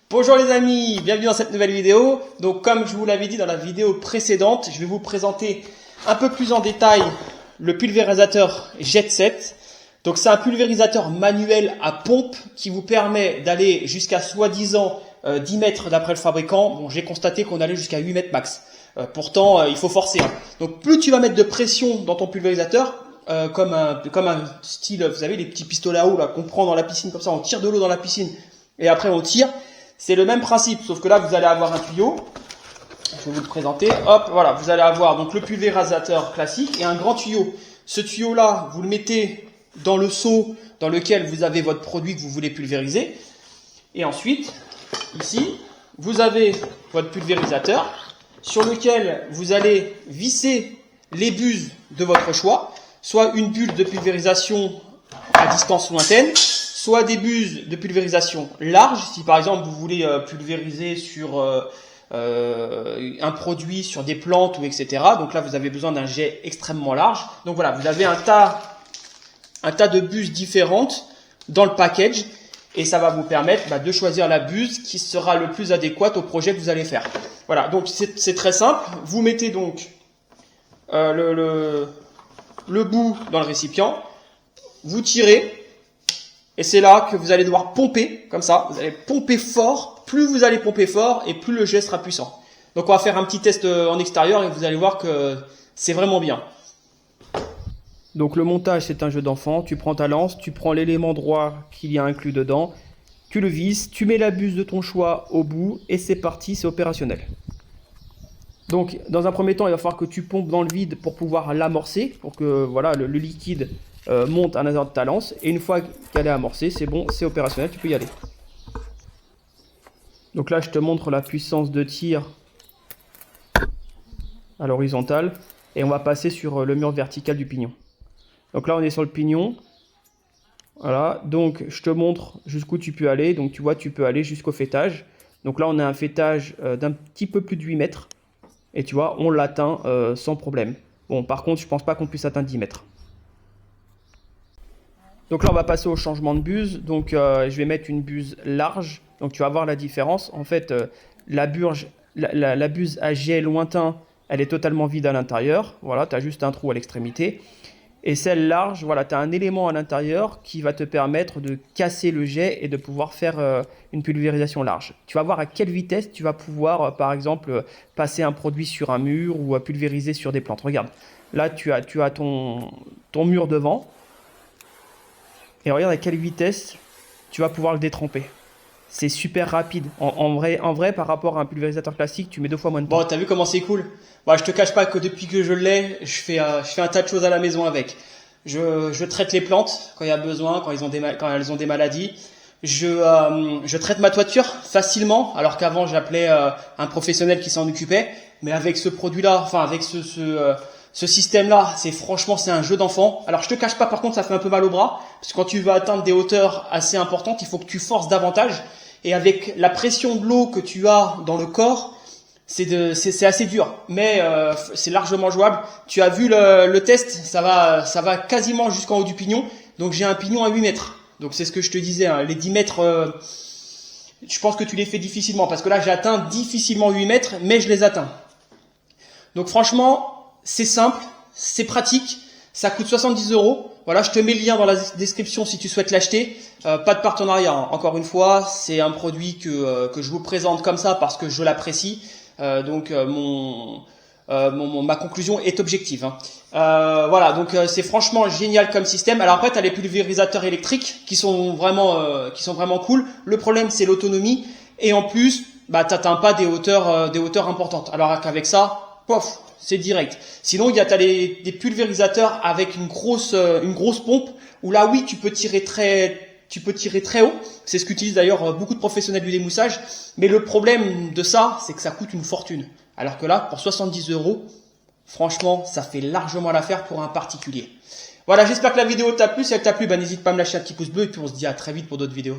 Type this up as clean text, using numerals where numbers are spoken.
Bonjour les amis, bienvenue dans cette nouvelle vidéo. Donc comme je vous l'avais dit dans la vidéo précédente, je vais vous présenter un peu plus en détail le pulvérisateur Jet 7. Donc c'est un pulvérisateur manuel à pompe qui vous permet d'aller jusqu'à soi-disant 10 mètres d'après le fabricant. Bon, j'ai constaté qu'on allait jusqu'à 8 mètres max. Pourtant, il faut forcer. Donc plus tu vas mettre de pression dans ton pulvérisateur, comme un style, vous savez, les petits pistolets à eau là qu'on prend dans la piscine, comme ça on tire de l'eau dans la piscine et après on tire. C'est le même principe, sauf que là vous allez avoir un tuyau. Je vais vous le présenter. Hop, voilà, vous allez avoir donc le pulvérisateur classique et un grand tuyau. Ce tuyau là, vous le mettez dans le seau dans lequel vous avez votre produit que vous voulez pulvériser. Et ensuite, ici, vous avez votre pulvérisateur sur lequel vous allez visser les buses de votre choix, soit une bulle de pulvérisation à distance lointaine, soit des buses de pulvérisation large, si par exemple vous voulez pulvériser sur un produit, sur des plantes ou etc. Donc là vous avez besoin d'un jet extrêmement large. Donc voilà, vous avez un tas de buses différentes dans le package et ça va vous permettre de choisir la buse qui sera le plus adéquate au projet que vous allez faire. Voilà, donc c'est très simple. Vous mettez donc le bout dans le récipient, vous tirez. Et c'est là que vous allez devoir pomper, comme ça, vous allez pomper fort. Plus vous allez pomper fort et plus le jet sera puissant. Donc on va faire un petit test en extérieur et vous allez voir que c'est vraiment bien. Donc le montage c'est un jeu d'enfant, tu prends ta lance, tu prends l'élément droit qu'il y a inclus dedans, tu le visses, tu mets la buse de ton choix au bout et c'est parti, c'est opérationnel. Donc dans un premier temps il va falloir que tu pompes dans le vide pour pouvoir l'amorcer, pour que voilà, le liquide monte à l'intérieur de ta lance et une fois qu'elle est amorcée, c'est bon, c'est opérationnel, tu peux y aller. Donc là, je te montre la puissance de tir à l'horizontale et on va passer sur le mur vertical du pignon. Donc là, on est sur le pignon. Voilà, donc je te montre jusqu'où tu peux aller. Donc tu vois, tu peux aller jusqu'au fêtage. Donc là, on a un fêtage d'un petit peu plus de 8 mètres et tu vois, on l'atteint sans problème. Bon, par contre, je pense pas qu'on puisse atteindre 10 mètres. Donc là, on va passer au changement de buse. Donc, je vais mettre une buse large. Donc, tu vas voir la différence. En fait, la buse à jet lointain, elle est totalement vide à l'intérieur. Voilà, tu as juste un trou à l'extrémité. Et celle large, voilà, tu as un élément à l'intérieur qui va te permettre de casser le jet et de pouvoir faire une pulvérisation large. Tu vas voir à quelle vitesse tu vas pouvoir, par exemple, passer un produit sur un mur ou pulvériser sur des plantes. Regarde, là, tu as ton mur devant. Et regarde à quelle vitesse tu vas pouvoir le détremper. C'est super rapide. En vrai, par rapport à un pulvérisateur classique, tu mets 2 fois moins de temps. Bon, t'as vu comment c'est cool? Bon, je te cache pas que depuis que je l'ai, je fais un tas de choses à la maison avec. Je traite les plantes quand il y a besoin, quand elles ont des maladies. Je traite ma toiture facilement, alors qu'avant j'appelais un professionnel qui s'en occupait. Mais avec ce produit-là, enfin avec ce système-là, c'est un jeu d'enfant. Alors je te cache pas, par contre, ça fait un peu mal au bras, parce que quand tu veux atteindre des hauteurs assez importantes, il faut que tu forces davantage. Et avec la pression de l'eau que tu as dans le corps, c'est assez dur, mais c'est largement jouable. Tu as vu le test, ça va quasiment jusqu'en haut du pignon. Donc j'ai un pignon à 8 mètres. Donc c'est ce que je te disais, hein, les 10 mètres, je pense que tu les fais difficilement, parce que là j'atteins difficilement 8 mètres, mais je les atteins. Donc franchement, c'est simple, c'est pratique, ça coûte 70 €. Voilà, je te mets le lien dans la description si tu souhaites l'acheter. Pas de partenariat, hein. Encore une fois, c'est un produit que je vous présente comme ça parce que je l'apprécie. Donc ma conclusion est objective, hein. Voilà, donc c'est franchement génial comme système. Alors après, tu as les pulvérisateurs électriques qui sont vraiment cool. Le problème, c'est l'autonomie et en plus, t'atteins pas des hauteurs importantes. Alors qu'avec ça, pof, c'est direct. Sinon, t'as des pulvérisateurs avec une grosse pompe où là, oui, tu peux tirer très haut. C'est ce qu'utilisent d'ailleurs beaucoup de professionnels du démoussage. Mais le problème de ça, c'est que ça coûte une fortune. Alors que là, pour 70 €, franchement, ça fait largement l'affaire pour un particulier. Voilà, j'espère que la vidéo t'a plu. Si elle t'a plu, n'hésite pas à me lâcher un petit pouce bleu et puis on se dit à très vite pour d'autres vidéos.